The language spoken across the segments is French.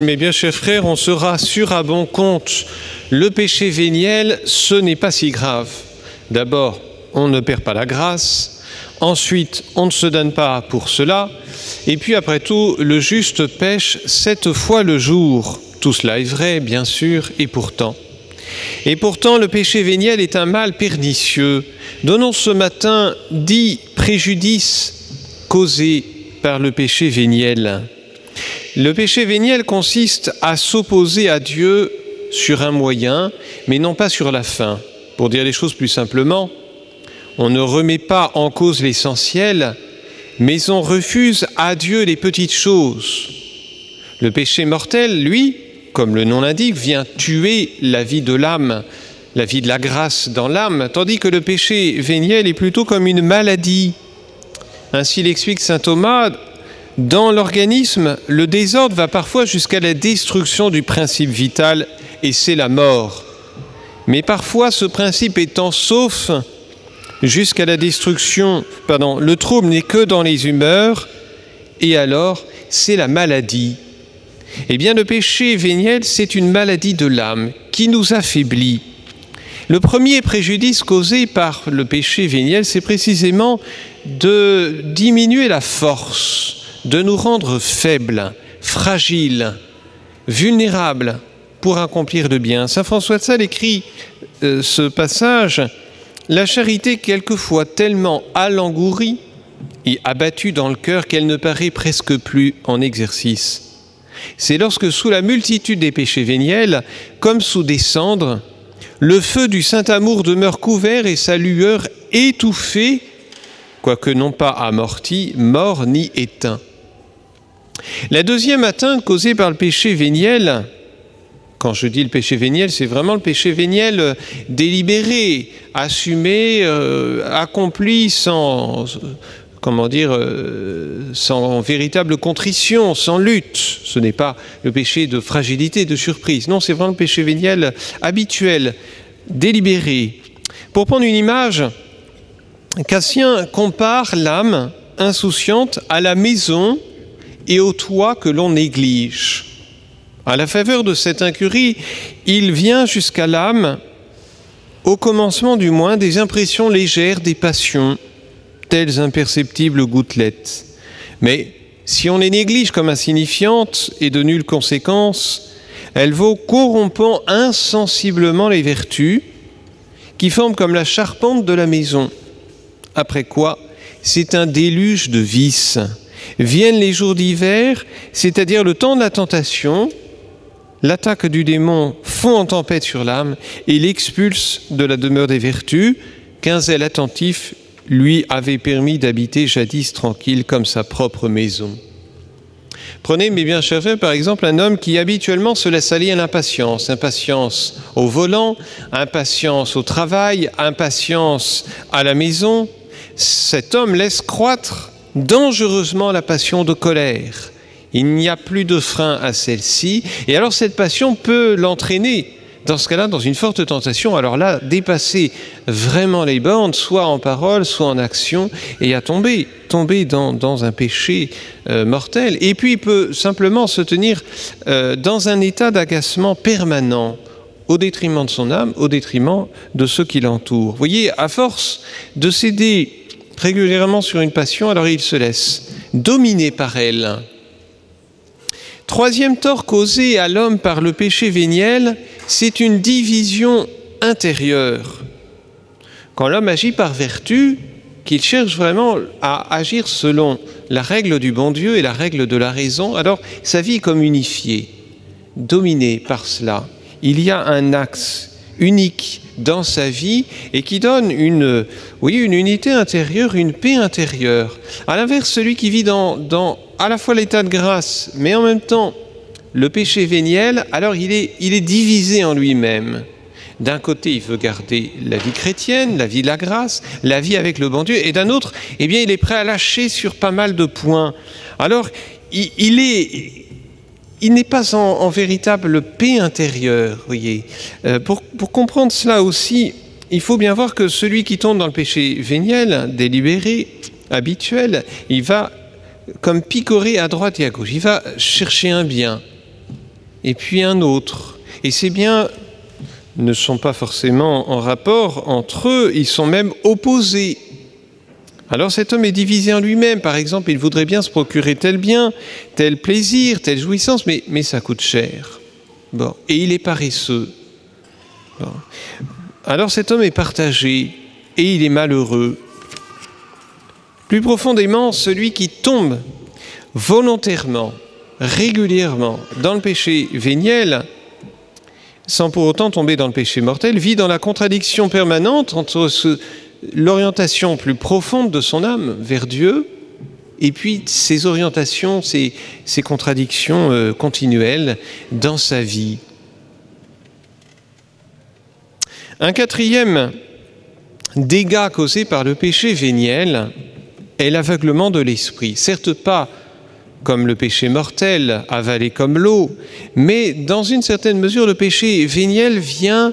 Mes bien chers frères, on se rassure à bon compte. Le péché véniel, ce n'est pas si grave. D'abord, on ne perd pas la grâce. Ensuite, on ne se donne pas pour cela. Et puis après tout, le juste pêche 7 fois le jour. Tout cela est vrai, bien sûr, et pourtant. Le péché véniel est un mal pernicieux. Donnons ce matin 10 préjudices causés par le péché véniel. Le péché véniel consiste à s'opposer à Dieu sur un moyen, mais non pas sur la fin. Pour dire les choses plus simplement, on ne remet pas en cause l'essentiel, mais on refuse à Dieu les petites choses. Le péché mortel, lui, comme le nom l'indique, vient tuer la vie de l'âme, la vie de la grâce dans l'âme, tandis que le péché véniel est plutôt comme une maladie. Ainsi l'explique saint Thomas. Dans l'organisme, le désordre va parfois jusqu'à la destruction du principe vital, et c'est la mort. Mais parfois, ce principe étant sauf jusqu'à la destruction, le trouble n'est que dans les humeurs, et alors, c'est la maladie. Eh bien, le péché véniel, c'est une maladie de l'âme qui nous affaiblit. Le premier préjudice causé par le péché véniel, c'est précisément de diminuer la force, de nous rendre faibles, fragiles, vulnérables pour accomplir le bien. Saint François de Sales écrit ce passage: « La charité quelquefois tellement alangurie et abattue dans le cœur qu'elle ne paraît presque plus en exercice. C'est lorsque sous la multitude des péchés véniels, comme sous des cendres, le feu du saint amour demeure couvert et sa lueur étouffée, quoique non pas amorti, mort ni éteint. » La deuxième atteinte causée par le péché véniel, quand je dis le péché véniel, c'est vraiment le péché véniel délibéré, assumé, accompli sans véritable contrition, sans lutte. Ce n'est pas le péché de fragilité, de surprise. Non, c'est vraiment le péché véniel habituel, délibéré. Pour prendre une image, Cassien compare l'âme insouciante à la maison et au toit que l'on néglige. À la faveur de cette incurie, il vient jusqu'à l'âme, au commencement du moins, des impressions légères des passions, telles imperceptibles gouttelettes. Mais si on les néglige comme insignifiantes et de nulles conséquences, elles vont corrompant insensiblement les vertus qui forment comme la charpente de la maison. Après quoi, c'est un déluge de vices. Viennent les jours d'hiver, c'est-à-dire le temps de la tentation, l'attaque du démon fond en tempête sur l'âme et l'expulse de la demeure des vertus, qu'un zèle attentif lui avait permis d'habiter jadis tranquille comme sa propre maison. Prenez, mes bien chers frères, par exemple, un homme qui habituellement se laisse aller à l'impatience. Impatience au volant, impatience au travail, impatience à la maison. Cet homme laisse croître dangereusement la passion de colère. Il n'y a plus de frein à celle-ci, et alors cette passion peut l'entraîner, dans ce cas-là, dans une forte tentation, alors là, dépasser vraiment les bornes, soit en parole, soit en action, et à tomber dans un péché mortel. Et puis il peut simplement se tenir dans un état d'agacement permanent, au détriment de son âme, au détriment de ceux qui l'entourent. Vous voyez, à force de céder régulièrement sur une passion, alors il se laisse dominer par elle. Troisième tort causé à l'homme par le péché véniel, c'est une division intérieure. Quand l'homme agit par vertu, qu'il cherche vraiment à agir selon la règle du bon Dieu et la règle de la raison, alors sa vie est comme unifiée, dominée par cela. Il y a un axe unique dans sa vie et qui donne une unité intérieure, une paix intérieure. À l'inverse, celui qui vit dans à la fois l'état de grâce, mais en même temps le péché véniel, alors il est divisé en lui-même. D'un côté, il veut garder la vie chrétienne, la vie de la grâce, la vie avec le bon Dieu, et d'un autre, il est prêt à lâcher sur pas mal de points. Alors, il n'est pas en véritable paix intérieure, voyez. Pour comprendre cela aussi, il faut bien voir que celui qui tombe dans le péché véniel, délibéré, habituel, il va comme picorer à droite et à gauche. Il va chercher un bien. et puis un autre. Et ces biens ne sont pas forcément en rapport entre eux, ils sont même opposés. Alors cet homme est divisé en lui-même. Par exemple, il voudrait bien se procurer tel bien, tel plaisir, telle jouissance, mais ça coûte cher. Bon. Et il est paresseux. Bon. Alors cet homme est partagé et il est malheureux. Plus profondément, celui qui tombe volontairement, régulièrement dans le péché véniel, sans pour autant tomber dans le péché mortel, vit dans la contradiction permanente entre l'orientation plus profonde de son âme vers Dieu et puis ses orientations, ses contradictions continuelles dans sa vie. Un quatrième dégât causé par le péché véniel est l'aveuglement de l'esprit. Certes pas comme le péché mortel, avalé comme l'eau, mais dans une certaine mesure, le péché véniel vient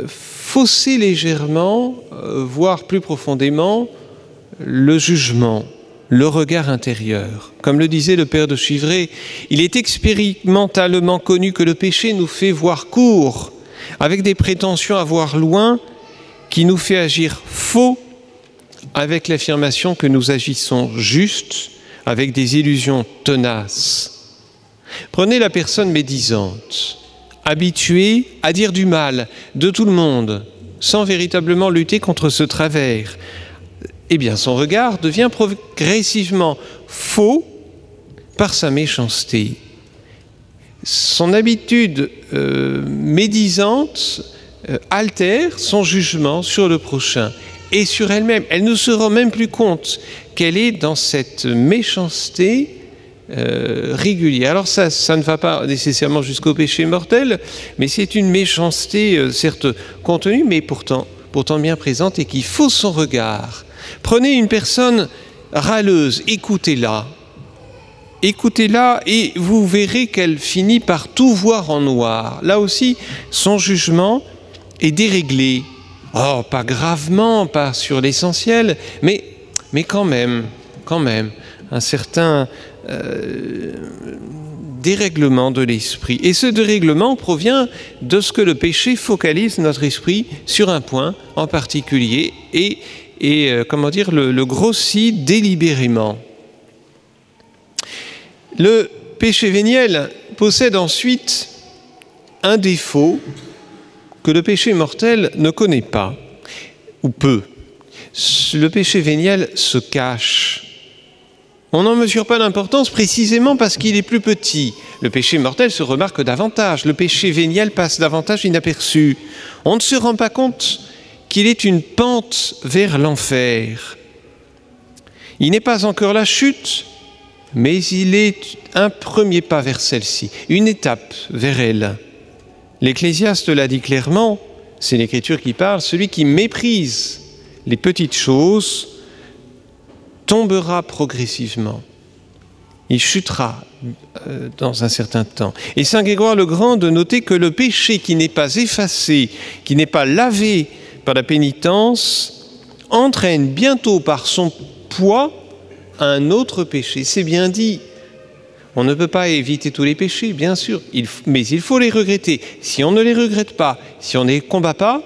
fausser légèrement, voire plus profondément, le jugement, le regard intérieur. Comme le disait le père de Chivray, il est expérimentalement connu que le péché nous fait voir court, avec des prétentions à voir loin, qui nous fait agir faux, avec l'affirmation que nous agissons juste, avec des illusions tenaces. Prenez la personne médisante, habituée à dire du mal de tout le monde, sans véritablement lutter contre ce travers. Eh bien, son regard devient progressivement faux par sa méchanceté. Son habitude médisante altère son jugement sur le prochain et sur elle-même. Elle ne se rend même plus compte qu'elle est dans cette méchanceté régulière. Alors ça ne va pas nécessairement jusqu'au péché mortel, mais c'est une méchanceté certes contenue, mais pourtant bien présente et qui fausse son regard. Prenez une personne râleuse, écoutez-la. Écoutez-la et vous verrez qu'elle finit par tout voir en noir. Là aussi, son jugement est déréglé. Oh, pas gravement, pas sur l'essentiel, mais quand même, un certain dérèglement de l'esprit. Et ce dérèglement provient de ce que le péché focalise notre esprit sur un point en particulier et le grossit délibérément. Le péché véniel possède ensuite un défaut que le péché mortel ne connaît pas, ou peu. Le péché véniel se cache. On n'en mesure pas l'importance précisément parce qu'il est plus petit. Le péché mortel se remarque davantage. Le péché véniel passe davantage inaperçu. On ne se rend pas compte qu'il est une pente vers l'enfer. Il n'est pas encore la chute, mais il est un premier pas vers celle-ci, une étape vers elle. L'Ecclésiaste l'a dit clairement, c'est l'Écriture qui parle, celui qui méprise les petites choses tombera progressivement. Il chutera dans un certain temps. Et saint Grégoire le Grand de noter que le péché qui n'est pas effacé, qui n'est pas lavé par la pénitence, entraîne bientôt par son poids un autre péché. C'est bien dit. On ne peut pas éviter tous les péchés, bien sûr, mais il faut les regretter. Si on ne les regrette pas, si on ne les combat pas,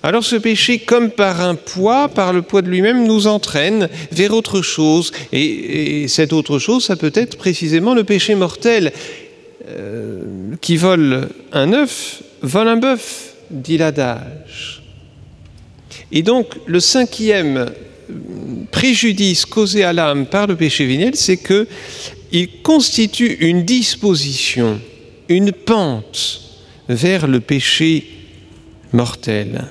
alors ce péché, comme par un poids, par le poids de lui-même, nous entraîne vers autre chose. Et cette autre chose, ça peut être précisément le péché mortel. Qui vole un œuf, vole un bœuf, dit l'adage. Et donc, le cinquième préjudice causé à l'âme par le péché véniel, c'est qu'il constitue une disposition, une pente vers le péché mortel.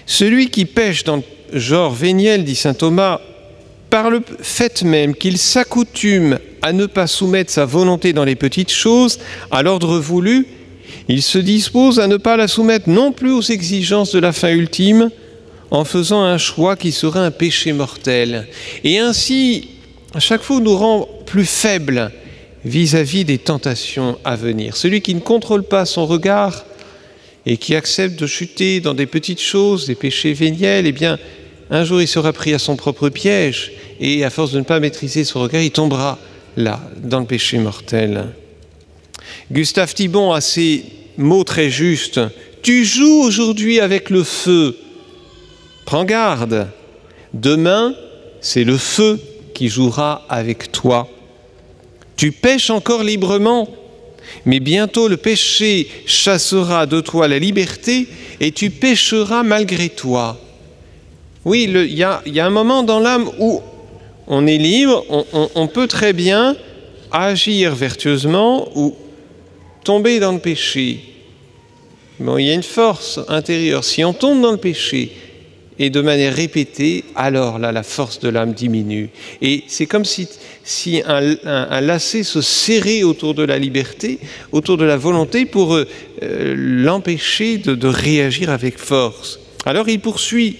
Celui qui pêche dans le genre véniel, dit saint Thomas, par le fait même qu'il s'accoutume à ne pas soumettre sa volonté dans les petites choses à l'ordre voulu, il se dispose à ne pas la soumettre non plus aux exigences de la fin ultime, en faisant un choix qui serait un péché mortel. Et ainsi, à chaque fois, nous rend plus faibles vis-à-vis des tentations à venir. Celui qui ne contrôle pas son regard et qui accepte de chuter dans des petites choses, des péchés véniels, eh bien, un jour, il sera pris à son propre piège et à force de ne pas maîtriser son regard, il tombera là, dans le péché mortel. Gustave Thibon a ces mots très justes. « Tu joues aujourd'hui avec le feu. Prends garde. Demain, c'est le feu qui jouera avec toi. Tu pêches encore librement, mais bientôt le péché chassera de toi la liberté et tu pécheras malgré toi. » Oui, il y a un moment dans l'âme où on est libre, on peut très bien agir vertueusement ou tomber dans le péché. Bon, il y a une force intérieure. Si on tombe dans le péché et de manière répétée, alors là, la force de l'âme diminue. Et c'est comme si un lacet se serrait autour de la liberté, autour de la volonté pour l'empêcher de réagir avec force. Alors il poursuit.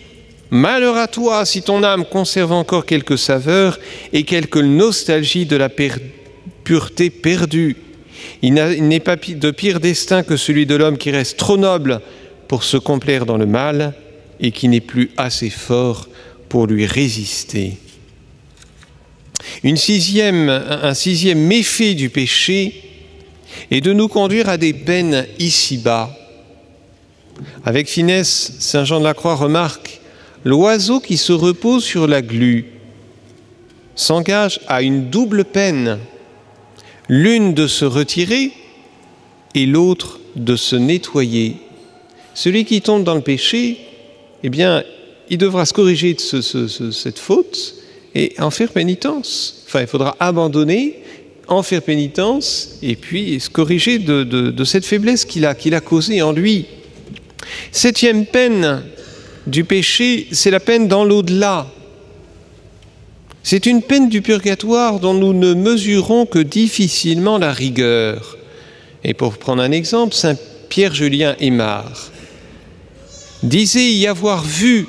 Malheur à toi si ton âme conserve encore quelques saveurs et quelques nostalgies de la pureté perdue. Il n'est pas de pire destin que celui de l'homme qui reste trop noble pour se complaire dans le mal et qui n'est plus assez fort pour lui résister. Un sixième méfait du péché est de nous conduire à des peines ici-bas. Avec finesse, saint Jean de la Croix remarque: l'oiseau qui se repose sur la glu s'engage à une double peine, l'une de se retirer et l'autre de se nettoyer. Celui qui tombe dans le péché, eh bien, il devra se corriger de cette faute et en faire pénitence. Enfin, il faudra abandonner, en faire pénitence et puis se corriger de cette faiblesse qu'il a causée en lui. Septième peine du péché, c'est la peine dans l'au-delà. C'est une peine du purgatoire dont nous ne mesurons que difficilement la rigueur. Et pour prendre un exemple, saint Pierre Julien Aymar disait y avoir vu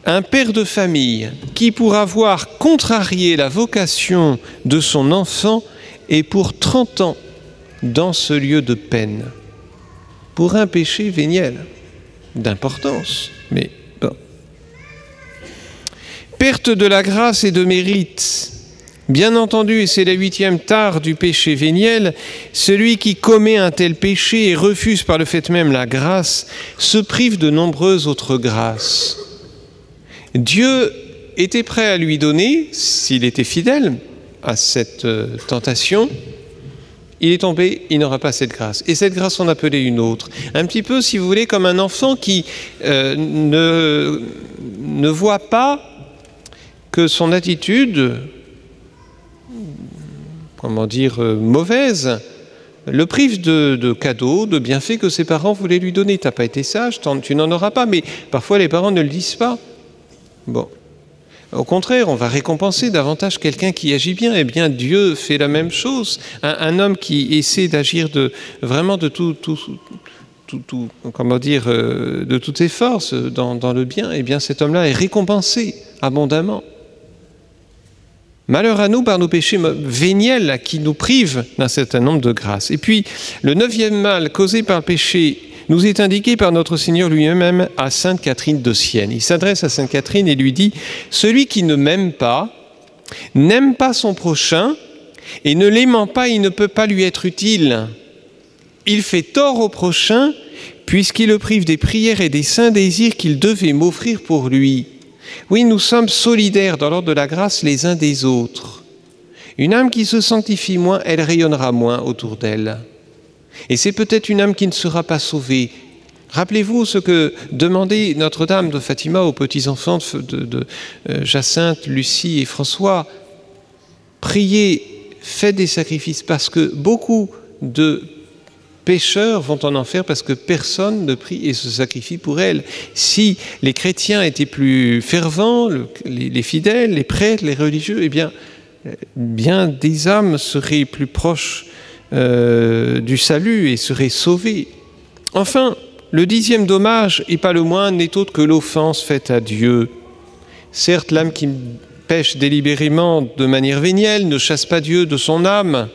un père de famille qui, pour avoir contrarié la vocation de son enfant, est pour 30 ans dans ce lieu de peine, pour un péché véniel d'importance, mais bon. Perte de la grâce et de mérite. Bien entendu, et c'est la 8e tare du péché véniel, celui qui commet un tel péché et refuse par le fait même la grâce se prive de nombreuses autres grâces. Dieu était prêt à lui donner, s'il était fidèle à cette tentation. Il est tombé, il n'aura pas cette grâce. Et cette grâce, on appelait une autre. Un petit peu, si vous voulez, comme un enfant qui ne voit pas que son attitude, mauvaise, le prive de cadeaux, de bienfaits que ses parents voulaient lui donner. Tu n'as pas été sage, tu n'en auras pas. Mais parfois, les parents ne le disent pas. Bon. Au contraire, on va récompenser davantage quelqu'un qui agit bien. Eh bien, Dieu fait la même chose. Un homme qui essaie d'agir vraiment de de toutes ses forces dans le bien, eh bien, cet homme-là est récompensé abondamment. Malheur à nous par nos péchés véniels qui nous privent d'un certain nombre de grâces. Et puis, le 9e mal causé par le péché nous est indiqué par notre Seigneur lui-même à sainte Catherine de Sienne. Il s'adresse à sainte Catherine et lui dit: « Celui qui ne m'aime pas, n'aime pas son prochain, et ne l'aimant pas, il ne peut pas lui être utile. Il fait tort au prochain, puisqu'il le prive des prières et des saints désirs qu'il devait m'offrir pour lui. » Oui, nous sommes solidaires dans l'ordre de la grâce les uns des autres. Une âme qui se sanctifie moins, elle rayonnera moins autour d'elle. Et c'est peut-être une âme qui ne sera pas sauvée. Rappelez-vous ce que demandait Notre-Dame de Fatima aux petits-enfants de Jacinthe, Lucie et François. Priez, faites des sacrifices, parce que beaucoup de pécheurs vont en enfer parce que personne ne prie et se sacrifie pour elles. Si les chrétiens étaient plus fervents, les fidèles, les prêtres, les religieux, eh bien des âmes seraient plus proches du salut et seraient sauvées. Enfin, le 10e dommage, et pas le moindre, n'est autre que l'offense faite à Dieu. Certes, l'âme qui pêche délibérément de manière vénielle ne chasse pas Dieu de son âme.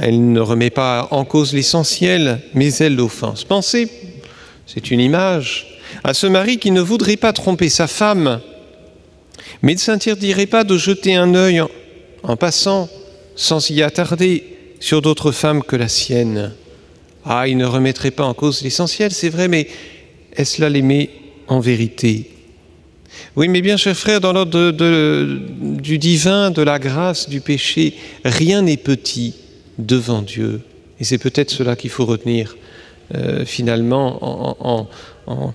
Elle ne remet pas en cause l'essentiel, mais elle l'offense. Pensez, c'est une image, à ce mari qui ne voudrait pas tromper sa femme, mais ne s'interdirait pas de jeter un œil en passant sans y attarder, sur d'autres femmes que la sienne. Ah, il ne remettrait pas en cause l'essentiel, c'est vrai, mais est-ce là l'aimer en vérité? Oui, mais bien, chers frères, dans l'ordre du divin, de la grâce, du péché, rien n'est petit devant Dieu. Et c'est peut-être cela qu'il faut retenir finalement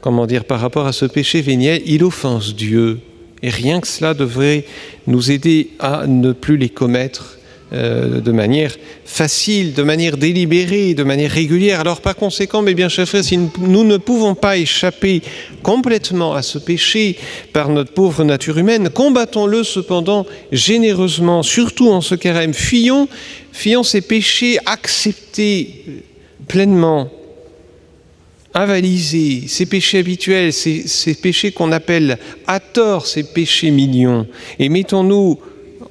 comment dire, par rapport à ce péché véniel. Il offense Dieu. Et rien que cela devrait nous aider à ne plus les commettre de manière facile, de manière délibérée, de manière régulière. Alors par conséquent, mes bien chers frères, si nous ne pouvons pas échapper complètement à ce péché par notre pauvre nature humaine, combattons-le cependant généreusement, surtout en ce carême. Fuyons ces péchés acceptés pleinement, avalisés, ces péchés habituels, ces péchés qu'on appelle à tort ces péchés mignons, et mettons-nous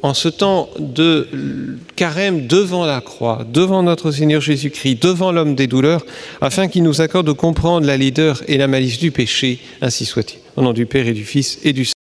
en ce temps de carême devant la croix, devant notre Seigneur Jésus-Christ, devant l'homme des douleurs, afin qu'il nous accorde de comprendre la laideur et la malice du péché, ainsi soit-il. Au nom du Père et du Fils et du Saint-Esprit.